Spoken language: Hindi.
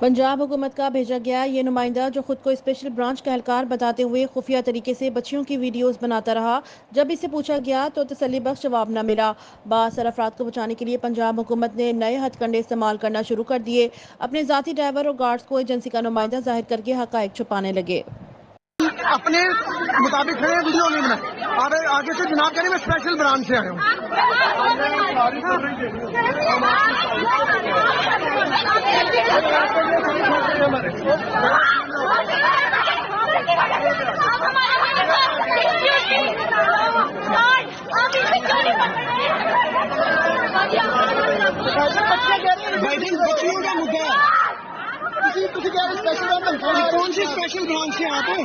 पंजाब हुकूमत का भेजा गया ये नुमाइंदा, जो खुद को स्पेशल ब्रांच का एहलकार बताते हुए खुफिया तरीके से बच्चियों की वीडियोस बनाता रहा, जब इसे पूछा गया तो तसल्ली बख्श जवाब न मिला। बासर अफराद को बचाने के लिए पंजाब हुकूमत ने नए हथकंडे इस्तेमाल करना शुरू कर दिए। अपने जाती ड्राइवर और गार्ड्स को एजेंसी का नुमाइंदा जाहिर करके हकायक छुपाने लगे। अपने मुताबिक खड़े वीडियो नहीं बनाए। आगे से जनाब करें, मैं स्पेशल ब्रांच से आया हूँ। बच्चियों का मुद्दा है। कौन सी स्पेशल ब्रांच से आप हैं?